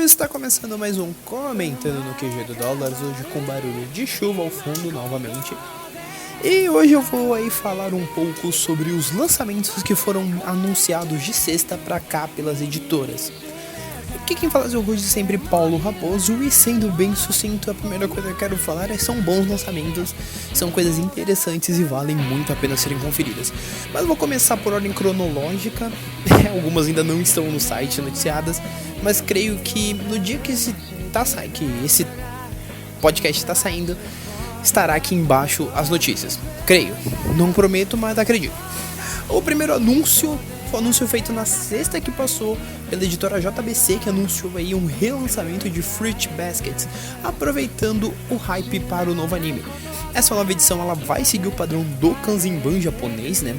Está começando mais um Comentando no QG do Dólares, hoje com barulho de chuva ao fundo novamente. E hoje eu vou aí falar um pouco sobre os lançamentos que foram anunciados de sexta pra cá pelas editoras. Aqui quem fala hoje é sempre Paulo Raposo, e sendo bem sucinto, a primeira coisa que eu quero falar é que são bons lançamentos, são coisas interessantes e valem muito a pena serem conferidas. Mas vou começar por ordem cronológica, algumas ainda não estão no site noticiadas, mas creio que no dia que esse podcast está saindo, estará aqui embaixo as notícias. Creio, não prometo, mas acredito. O primeiro anúncio foi um anúncio feito na sexta que passou pela editora JBC, que anunciou aí um relançamento de Fruit Baskets, aproveitando o hype para o novo anime. Essa nova edição ela vai seguir o padrão do Kanzenban japonês, né?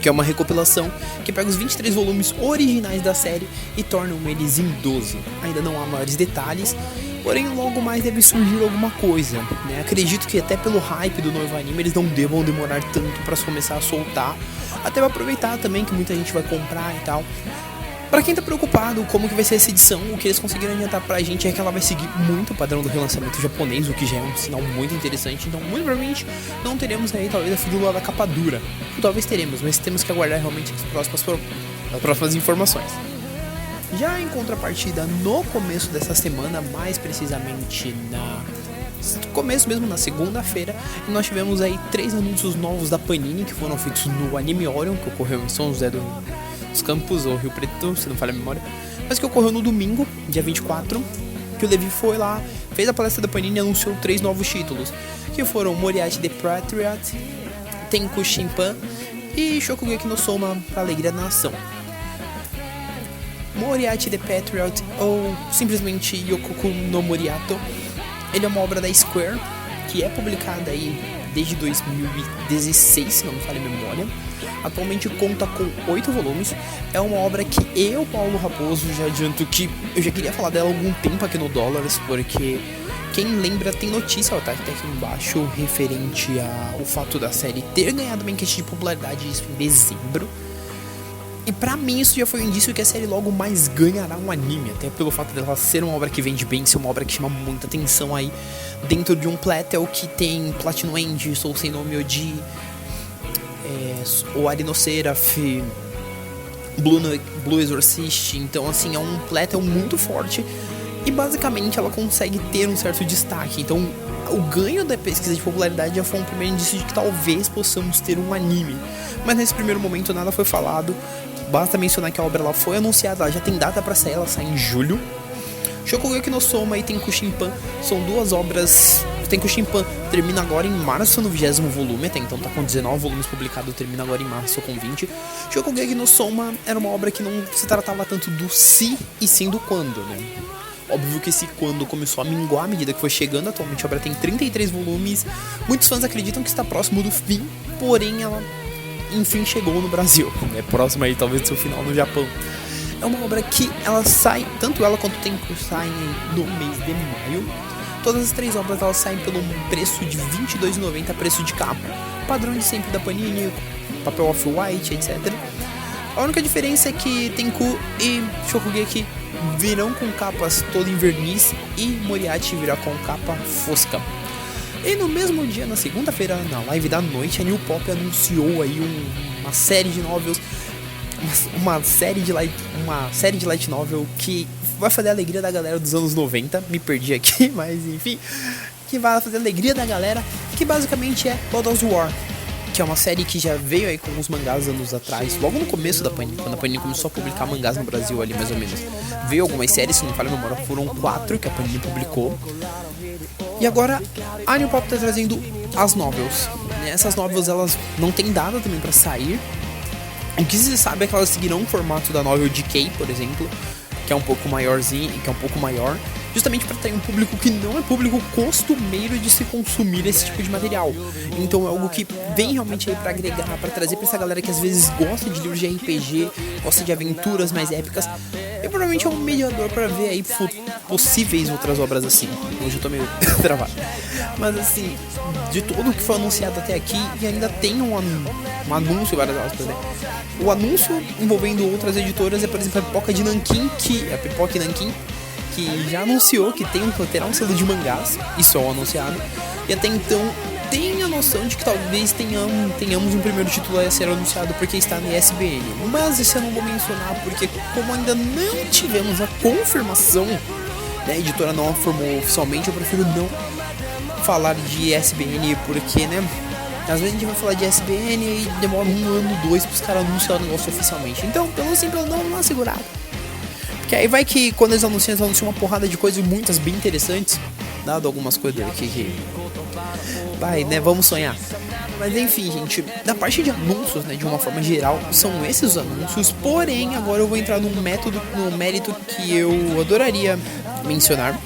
Que é uma recopilação que pega os 23 volumes originais da série e tornam eles em 12. Ainda não há maiores detalhes, porém logo mais deve surgir alguma coisa, né? Acredito que até pelo hype do novo anime eles não devam demorar tanto para começar a soltar, até pra aproveitar também que muita gente vai comprar e tal. Pra quem tá preocupado como que vai ser essa edição, o que eles conseguiram adiantar pra gente é que ela vai seguir muito o padrão do relançamento japonês, o que já é um sinal muito interessante. Então muito provavelmente não teremos aí talvez a figura da capa dura, talvez teremos, mas temos que aguardar realmente as próximas informações. Já em contrapartida, no começo dessa semana, mais precisamente no começo mesmo, na segunda-feira, nós tivemos aí 3 anúncios novos da Panini que foram feitos no Anime Orion, que ocorreu em São José dos Campos, ou Rio Preto, se não falha a memória, mas que ocorreu no domingo, dia 24, que o Levi foi lá, fez a palestra da Panini e anunciou 3 novos títulos, que foram Moriarty the Patriot, Tenku Shinpan e Shokugeki no Soma, para alegria da nação. Moriarty the Patriot, ou simplesmente Yokoku no Moriato, ele é uma obra da Square, que é publicada aí desde 2016, se não me falha a memória. Atualmente conta com 8 volumes. É uma obra que eu, Paulo Raposo, já adianto que eu já queria falar dela há algum tempo aqui no Dólares, porque quem lembra tem notícia, tá aqui embaixo, referente ao fato da série ter ganhado uma enquete de popularidade isso em dezembro. E pra mim isso já foi um indício que a série logo mais ganhará um anime, até pelo fato dela ser uma obra que vende bem, ser uma obra que chama muita atenção aí dentro de um Platel que tem Platinum End, Soul Sei no Myoji, o Ari no Seraph, Blue Exorcist. Então assim, é um Platel muito forte e basicamente ela consegue ter um certo destaque. Então o ganho da pesquisa de popularidade já foi um primeiro indício de que talvez possamos ter um anime, mas nesse primeiro momento nada foi falado. Basta mencionar que a obra ela foi anunciada, ela já tem data para sair, ela sai em julho. Shokugeki no Soma e Tenku Shinpan são 2 obras. Tenku Shinpan termina agora em março no 20º volume, até então tá com 19 volumes publicados, termina agora em março com 20. Shokugeki no Soma era uma obra que não se tratava tanto do se e sim do quando, né? Óbvio que esse quando começou a minguar à medida que foi chegando. Atualmente a obra tem 33 volumes. Muitos fãs acreditam que está próximo do fim, porém ela enfim chegou no Brasil, né? Próximo aí talvez do seu final no Japão. É uma obra que ela sai, tanto ela quanto o Tenku saem no mês de maio. Todas as 3 obras elas saem pelo preço de R$ 22,90, preço de capa, padrão de sempre da Panini, papel off-white, etc. A única diferença é que Tenku e Shokugeki virão com capas todo em verniz e Moriarty virá com capa fosca. E no mesmo dia, na segunda-feira, na live da noite, a New Pop anunciou aí uma série de novels, uma série de light novel que vai fazer a alegria da galera dos anos 90, me perdi aqui, mas enfim, que vai fazer a alegria da galera, que basicamente é Lord of War, que é uma série que já veio aí com uns mangás anos atrás, logo no começo da Panini, quando a Panini começou a publicar mangás no Brasil ali mais ou menos. Veio algumas séries, se não me falha a memória, foram 4 que a Panini publicou. E agora a New Pop tá trazendo as novels. Essas novels elas não tem data também pra sair. O que se sabe é que elas seguirão o formato da novel DK, por exemplo, que é um pouco maiorzinho, que é um pouco maior, justamente para ter um público que não é público costumeiro de se consumir esse tipo de material. Então é algo que vem realmente aí para agregar, para trazer para essa galera que às vezes gosta de livros de RPG, gosta de aventuras mais épicas. E provavelmente é um mediador para ver aí possíveis outras obras assim. Hoje eu tô meio travado. Mas assim, de tudo que foi anunciado até aqui, e ainda tem um anúncio, várias aspas, né? O anúncio envolvendo outras editoras é, por exemplo, a Pipoca de Nanquim, que já anunciou que terá um selo de mangás, isso é o anunciado, e até então tem a noção de que talvez tenhamos um primeiro título a ser anunciado porque está na ISBN, mas esse eu não vou mencionar porque como ainda não tivemos a confirmação, né, a editora não a formou oficialmente, eu prefiro não falar de ISBN porque, né, às vezes a gente vai falar de ISBN e demora 1 ano, 2 para os caras anunciar o negócio oficialmente, então pelo simples não uma segurada. Porque aí vai que quando eles anunciam uma porrada de coisas, muitas bem interessantes, dado algumas coisas aqui que vai, né, vamos sonhar. Mas enfim, gente, da parte de anúncios, né, de uma forma geral, são esses os anúncios, porém agora eu vou entrar no mérito que eu adoraria mencionar,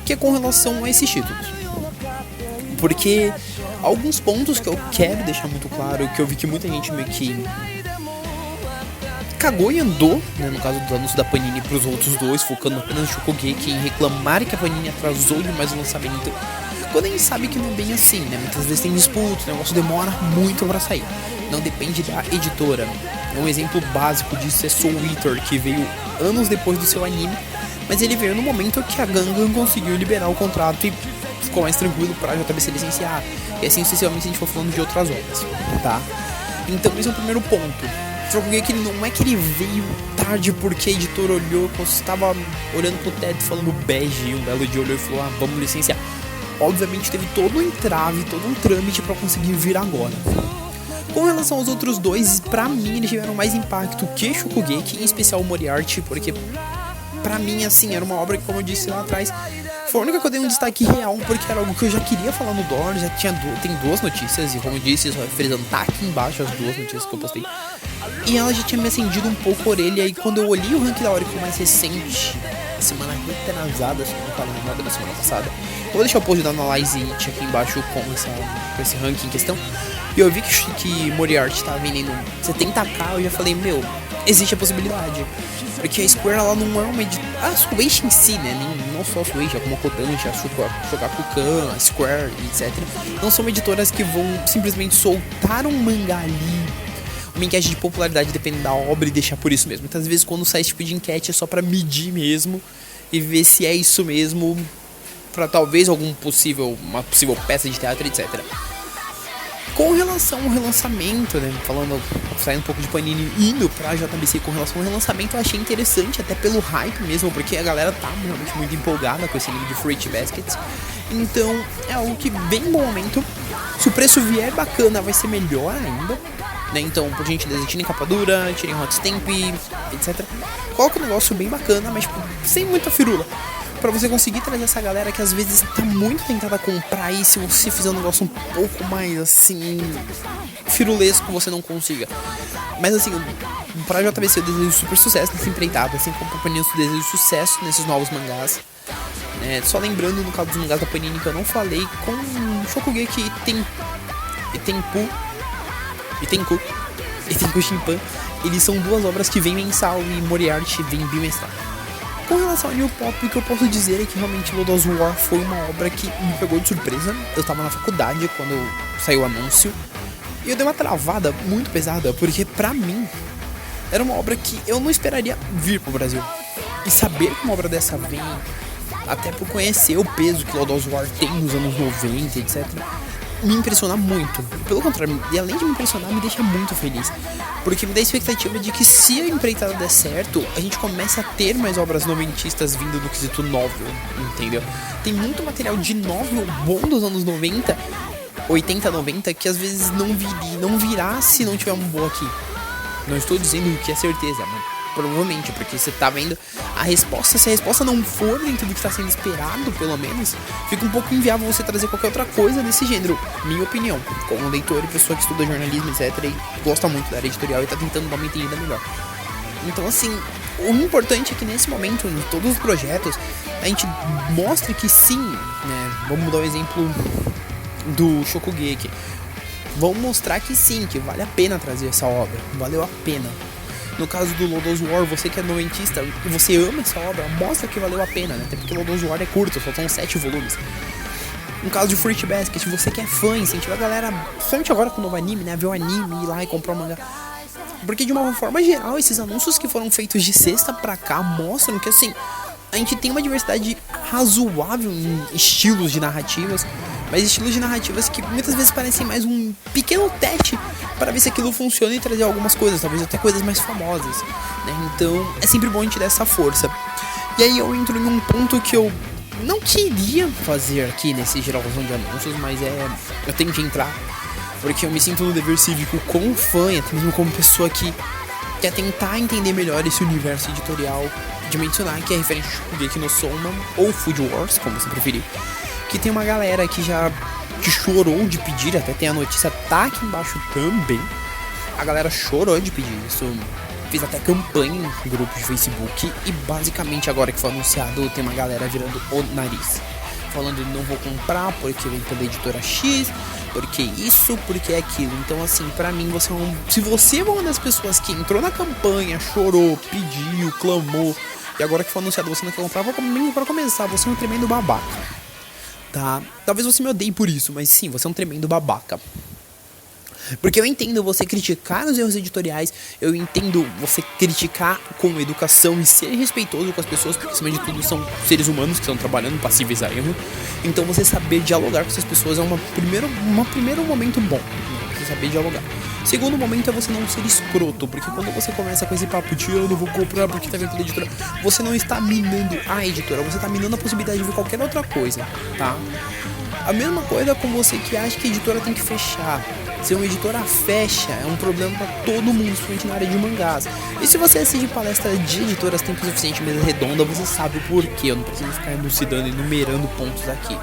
que é com relação a esses títulos. Porque alguns pontos que eu quero deixar muito claro, que eu vi que muita gente meio que cagou e andou, né, no caso do anúncio da Panini para os outros dois, focando apenas no Shokugeki, em reclamar que a Panini atrasou demais o lançamento, quando a gente sabe que não é bem assim, né, muitas vezes tem disputa, o negócio demora muito para sair, não depende da editora. Um exemplo básico disso é Soul Eater, que veio anos depois do seu anime, mas ele veio no momento que a Gangan conseguiu liberar o contrato e ficou mais tranquilo para a JBC licenciar, e assim sucessivamente se a gente for falando de outras obras, tá? Então esse é o primeiro ponto. Shokugeki não é que ele veio tarde porque a editora olhou, quando estava olhando pro teto falando bege, um belo dia olhou e falou, vamos licenciar. Obviamente teve todo um entrave, todo um trâmite para conseguir vir agora. Com relação aos outros dois, pra mim eles tiveram mais impacto que Shokugeki, em especial o Moriarty, porque pra mim, assim, era uma obra que, como eu disse lá atrás, foi a única que eu dei um destaque real, porque era algo que eu já queria falar no Dorn, já tem 2 notícias, e como eu disse, só frisando, tá aqui embaixo as 2 notícias que eu postei. E ela já tinha me acendido um pouco a orelha, e quando eu olhei o ranking da hora que foi mais recente, semana retrasada, se não me engano, da semana passada, eu vou deixar o post da Analyze It aqui embaixo com esse ranking em questão, e eu vi que Moriarty tava vendendo 70k, eu já falei, meu, existe a possibilidade. Porque a Square, ela não é uma editora. A Shueisha em si, né? Não só a Shueisha, como a Kodansha, a Shogakukan, a Square, etc. Não são editoras que vão simplesmente soltar um mangá ali, uma enquete de popularidade dependendo da obra e deixar por isso mesmo. Muitas vezes quando sai esse tipo de enquete é só pra medir mesmo e ver se é isso mesmo, pra talvez uma possível peça de teatro, etc. Com relação ao relançamento, né, saindo um pouco de Panini indo pra JBC com relação ao relançamento, eu achei interessante, até pelo hype mesmo, porque a galera tá realmente muito empolgada com esse anime de Fruit Baskets. Então, é algo que vem em bom momento. Se o preço vier bacana, vai ser melhor ainda, né? Então, por gentileza, tirem capa dura, tirem hot stamp, etc. Coloca um negócio bem bacana, mas tipo, sem muita firula, pra você conseguir trazer essa galera que às vezes tá muito tentada a comprar, e se você fizer um negócio um pouco mais assim firulesco, você não consiga. Mas assim, pra JBC eu desejo super sucesso nessa empreitada, assim como pra Panini eu desejo sucesso nesses novos mangás, né? Só lembrando, no caso dos mangás da Panini que eu não falei, com Shokugeki e Tenku Shinpan, eles são 2 obras que vêm mensal e Moriarty vem bimestral. Com relação ao New Pop, o que eu posso dizer é que realmente Lord of War foi uma obra que me pegou de surpresa. Eu tava na faculdade quando saiu o anúncio e eu dei uma travada muito pesada, porque pra mim era uma obra que eu não esperaria vir pro Brasil. E saber que uma obra dessa vem, até por conhecer o peso que Lord of War tem nos anos 90, etc., me impressiona muito. Pelo contrário, e além de me impressionar, me deixa muito feliz, porque me dá a expectativa de que se a empreitada der certo, a gente comece a ter mais obras noventistas vindo do quesito novel, entendeu? Tem muito material de novel bom dos anos 90, 80, 90, que às vezes não virá se não tiver um bom aqui. Não estou dizendo que é certeza, mas provavelmente, porque você tá vendo a resposta. Se a resposta não for dentro do que está sendo esperado, pelo menos, fica um pouco inviável você trazer qualquer outra coisa desse gênero, minha opinião, como leitor e pessoa que estuda jornalismo, etc, e gosta muito da área editorial e tá tentando dar uma entendida melhor. Então, assim, o importante é que nesse momento, em todos os projetos, a gente mostre que sim, né? Vamos dar o exemplo do Shokugeki. Vamos mostrar que sim, que vale a pena trazer essa obra, valeu a pena. No caso do Lord of War, você que é noventista e você ama essa obra, mostra que valeu a pena, né? Até porque Lord of War é curto, só são 7 volumes. No caso de Fruit Basket, você que é fã, incentiva a galera, principalmente agora com o novo anime, né? Ver o anime, ir lá e comprar o mangá. Porque de uma forma geral, esses anúncios que foram feitos de sexta pra cá mostram que, assim, a gente tem uma diversidade razoável em estilos de narrativas, mas estilos de narrativas que muitas vezes parecem mais um pequeno teste para ver se aquilo funciona e trazer algumas coisas, talvez até coisas mais famosas, né? Então é sempre bom a gente dar essa força. E aí eu entro em um ponto que eu não queria fazer aqui nesse geralzão de anúncios, mas eu tenho que entrar, porque eu me sinto no dever cívico como fã, e até mesmo como pessoa que quer tentar entender melhor esse universo editorial, de mencionar que é referente a Shingeki no Soma ou Food Wars, como você preferir, que tem uma galera que já que chorou de pedir, até tem a notícia tá aqui embaixo também, a galera chorou de pedir isso, fiz até campanha em grupos de Facebook, e basicamente agora que foi anunciado tem uma galera virando o nariz, falando não vou comprar porque vem pela editora X, porque isso, porque aquilo. Então assim, pra mim, se você é uma das pessoas que entrou na campanha, chorou, pediu, clamou, e agora que foi anunciado você não quer comprar, pra começar, você é um tremendo babaca, tá? Talvez você me odeie por isso, mas sim, você é um tremendo babaca. Porque eu entendo você criticar os erros editoriais, eu entendo você criticar com educação e ser respeitoso com as pessoas, porque acima de tudo são seres humanos que estão trabalhando passíveis a erro. Então você saber dialogar com essas pessoas é um primeiro momento bom, né? Você saber dialogar. Segundo momento é você não ser escroto, porque quando você começa com esse papo de eu não vou comprar porque tá vindo pela editora, você não está minando a editora, você está minando a possibilidade de ver qualquer outra coisa, tá? A mesma coisa com você que acha que a editora tem que fechar. Se uma editora fecha, é um problema pra todo mundo, principalmente na área de mangás. E se você assiste palestra de editoras tempo suficiente, mesa redonda, você sabe o porquê. Eu não preciso ficar elucidando e enumerando pontos aqui.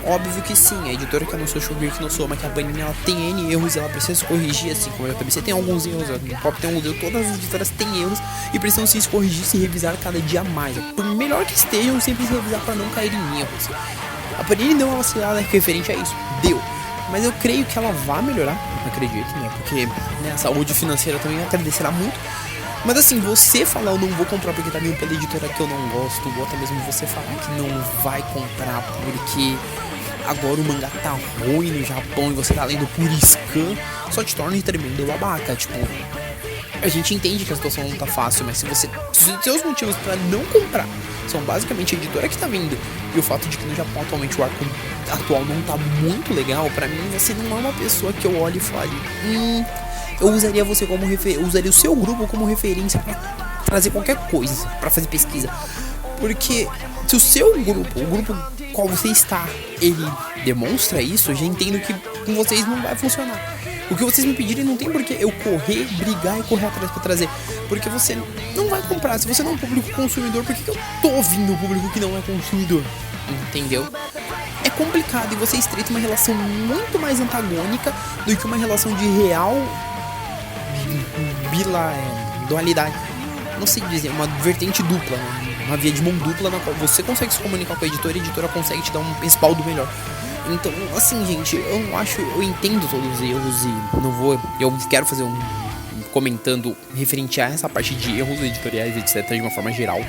Óbvio que sim, a editora que anunciou Shingeki no Soma, que a Panini, ela tem N erros e ela precisa se corrigir, assim como a JBC tem alguns erros, a Pop tem alguns erros, todas as editoras têm erros e precisam se corrigir e se revisar cada dia mais. Por melhor que estejam, sempre se revisar para não cair em erros. A Panini deu uma vacilada referente a isso, deu. Mas eu creio que ela vai melhorar, acredito, né? Porque né, a saúde financeira também agradecerá muito. Mas assim, você falar eu não vou comprar porque tá vindo pela editora que eu não gosto, ou até mesmo você falar que não vai comprar porque agora o mangá tá ruim no Japão e você tá lendo por scan, só te torna um tremendo babaca. Tipo, a gente entende que a situação não tá fácil, mas se os seus motivos pra não comprar são basicamente a editora que tá vindo e o fato de que no Japão atualmente o arco atual não tá muito legal, pra mim você não é uma pessoa que eu olhe e fale eu usaria você como referência, usaria o seu grupo como referência pra trazer qualquer coisa, pra fazer pesquisa. Porque se o seu grupo, o grupo qual você está, ele demonstra isso, eu já entendo que com vocês não vai funcionar. O que vocês me pedirem não tem por que eu correr, brigar e correr atrás pra trazer. Porque você não vai comprar. Se você não é um público consumidor, por que eu tô ouvindo o público que não é consumidor? Entendeu? É complicado e você estreita uma relação muito mais antagônica do que uma relação de real dualidade. Não sei dizer, uma vertente dupla, né? Uma via de mão dupla na qual você consegue se comunicar com a editora consegue te dar um respaldo melhor. Então, assim, gente, eu entendo todos os erros e eu quero fazer comentando referente a essa parte de erros editoriais, etc, de uma forma geral.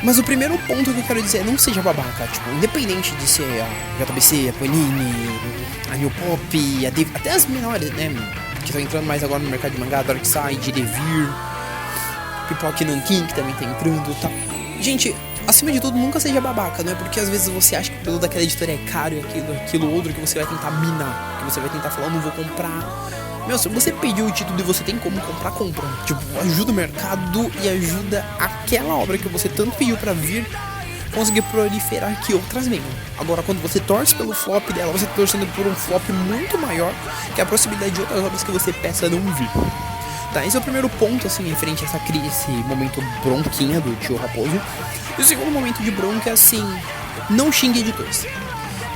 Mas o primeiro ponto que eu quero dizer é não seja babaca, tipo, independente de ser a JBC, a Panini, a New Pop, até as menores, né, que estão entrando mais agora no mercado de mangá, Darkside, Devir, Pipoque Nankin, que também tá entrando, tá. Gente, acima de tudo, nunca seja babaca, não é porque às vezes você acha que o produto daquela editora é caro e aquilo outro que você vai tentar minar, que você vai tentar falar, não vou comprar. Meu, se você pediu o título e você tem como comprar, compra. Tipo, ajuda o mercado e ajuda aquela obra que você tanto pediu pra vir conseguir proliferar que outras venham. Agora, quando você torce pelo flop dela, você tá torcendo por um flop muito maior que a possibilidade de outras obras que você peça não vir. Tá, esse é o primeiro ponto, assim, referente a esse momento bronquinha do tio Raposo. E o segundo momento de bronca é assim, não xingue editores.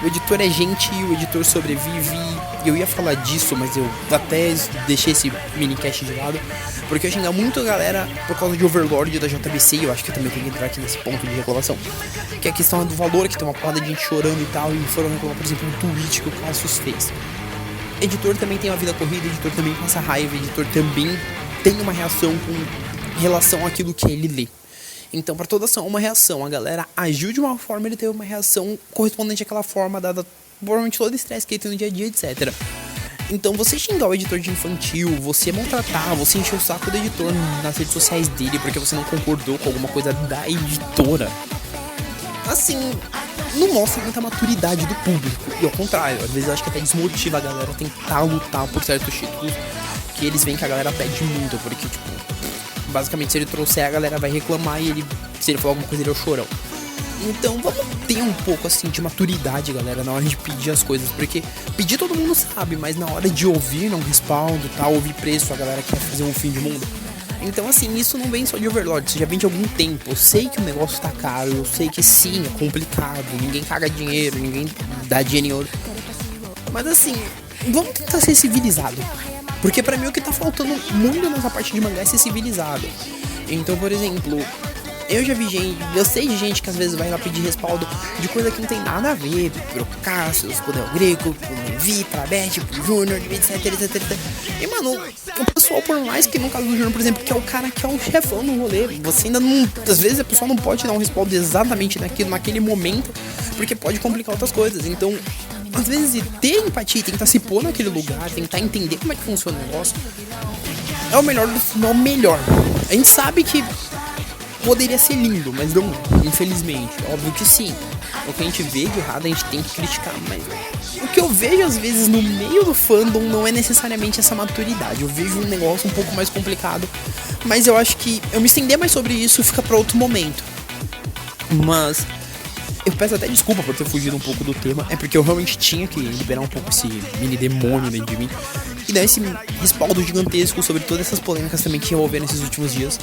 O editor é gente, o editor sobrevive. Eu ia falar disso, mas eu até deixei esse minicast de lado, porque eu xingar muito a galera por causa de Overlord da JBC. E eu acho que eu também tenho que entrar aqui nesse ponto de reclamação, que é a questão do valor, que tem uma porrada de gente chorando e tal, e foram reclamar, por exemplo, um tweet que o Cassius fez. Editor também tem uma vida corrida, editor também passa raiva, editor também tem uma reação com relação àquilo que ele lê. Então, para toda ação, uma reação. A galera agiu de uma forma, ele teve uma reação correspondente àquela forma, dada provavelmente todo o estresse que ele tem no dia a dia, etc. Então você xingar o editor de infantil, você maltratar, você encher o saco do editor nas redes sociais dele porque você não concordou com alguma coisa da editora, assim, não mostra muita maturidade do público. E ao contrário, às vezes eu acho que até desmotiva a galera a tentar lutar por certos títulos que eles veem que a galera pede muito, porque, tipo, basicamente se ele trouxer a galera vai reclamar e ele, se ele falar alguma coisa, ele é o chorão. Então vamos ter um pouco assim de maturidade, galera, na hora de pedir as coisas, porque pedir todo mundo sabe, mas na hora de ouvir, não respaldo, tá, ouvir preço, a galera quer fazer um fim de mundo. Então assim, isso não vem só de Overlord, isso já vem de algum tempo. Eu sei que o negócio tá caro, eu sei que sim, é complicado, ninguém caga dinheiro, ninguém dá dinheiro. Mas assim, vamos tentar ser civilizado. Porque pra mim o que tá faltando muito nessa parte de mangá é ser civilizado. Então, por exemplo, eu já vi gente, eu sei de gente que às vezes vai lá pedir respaldo de coisa que não tem nada a ver, pro Cassius, pro Del Greco, pro Levi, pra Beth, pro Júnior, etc, etc, etc. E mano, o pessoal, por mais que no caso do Júnior, por exemplo, que é o cara que é o chefão no rolê, você ainda não, às vezes a pessoa não pode dar um respaldo exatamente naquele momento, porque pode complicar outras coisas. Então, às vezes ter empatia, tentar se pôr naquele lugar, tentar entender como é que funciona o negócio, é o melhor, não é o melhor. A gente sabe que poderia ser lindo, mas não, infelizmente. Óbvio que sim. O que a gente vê de errado a gente tem que criticar, mas o que eu vejo às vezes no meio do fandom não é necessariamente essa maturidade. Eu vejo um negócio um pouco mais complicado, mas eu acho que eu me estender mais sobre isso fica pra outro momento. Mas eu peço até desculpa por ter fugido um pouco do tema, é porque eu realmente tinha que liberar um pouco esse mini demônio dentro de mim e dar esse respaldo gigantesco sobre todas essas polêmicas também que envolveram nesses últimos dias.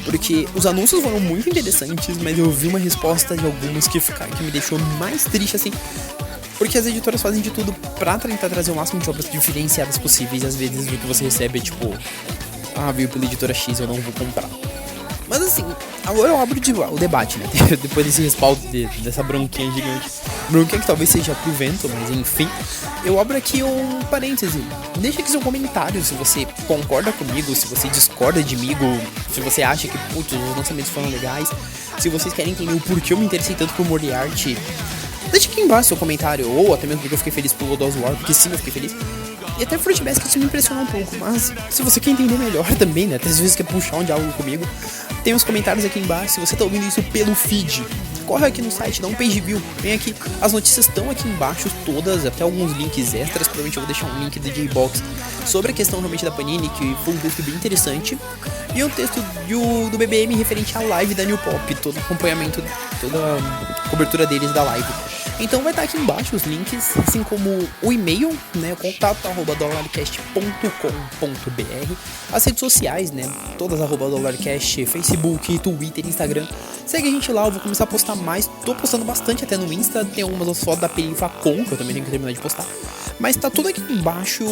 Porque os anúncios foram muito interessantes, mas eu vi uma resposta de algumas que me deixou mais triste, assim. Porque as editoras fazem de tudo pra tentar trazer o máximo de obras diferenciadas possíveis. E às vezes o que você recebe é tipo, veio pela editora X, eu não vou comprar. Mas assim, agora eu abro o debate, né? Depois desse respaldo dessa bronquinha gigante. Bronquinha que talvez seja pro vento, mas enfim. Eu abro aqui um parêntese. Deixa aqui seu comentário se você concorda comigo, se você discorda de mim, se você acha que, putz, os lançamentos foram legais. Se vocês querem entender o porquê eu me interessei tanto por Moriarty, deixa aqui embaixo seu comentário. Ou até mesmo porque eu fiquei feliz pelo God of War, porque sim, eu fiquei feliz. E até Fruit Basket me impressionou um pouco, mas se você quer entender melhor também, né, até às vezes quer puxar um diálogo comigo, tem os comentários aqui embaixo. Se você tá ouvindo isso pelo feed, corre aqui no site, dá um page view, vem aqui, as notícias estão aqui embaixo todas, até alguns links extras, provavelmente eu vou deixar um link do J-Box sobre a questão realmente da Panini, que foi um texto bem interessante, e um texto do BBM referente à live da New Pop, todo acompanhamento, toda a cobertura deles da live. Então vai estar aqui embaixo os links, assim como o e-mail, né, contato@dollarcast.com.br, as redes sociais, né, todas @dollarcast, Facebook, Twitter, Instagram. Segue a gente lá, eu vou começar a postar mais, tô postando bastante até no Insta, tem algumas fotos da Perifacon, que eu também tenho que terminar de postar, mas tá tudo aqui embaixo.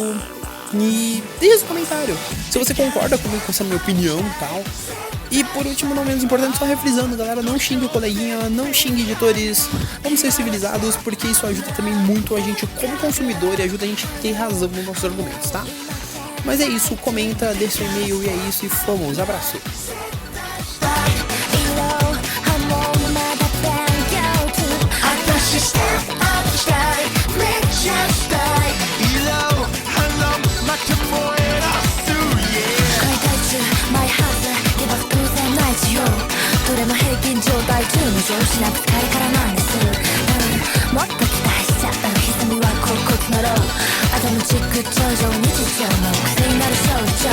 E deixa seu comentário se você concorda comigo com essa minha opinião e tal. E por último, não menos importante, só refrisando, galera, não xingue o coleguinha, não xingue editores, vamos ser civilizados, porque isso ajuda também muito a gente como consumidor e ajuda a gente a ter razão nos nossos argumentos, tá? Mas é isso, comenta, deixa seu e-mail e é isso, e fomos, abraço! Atom チック頂上日常の癖になる象徴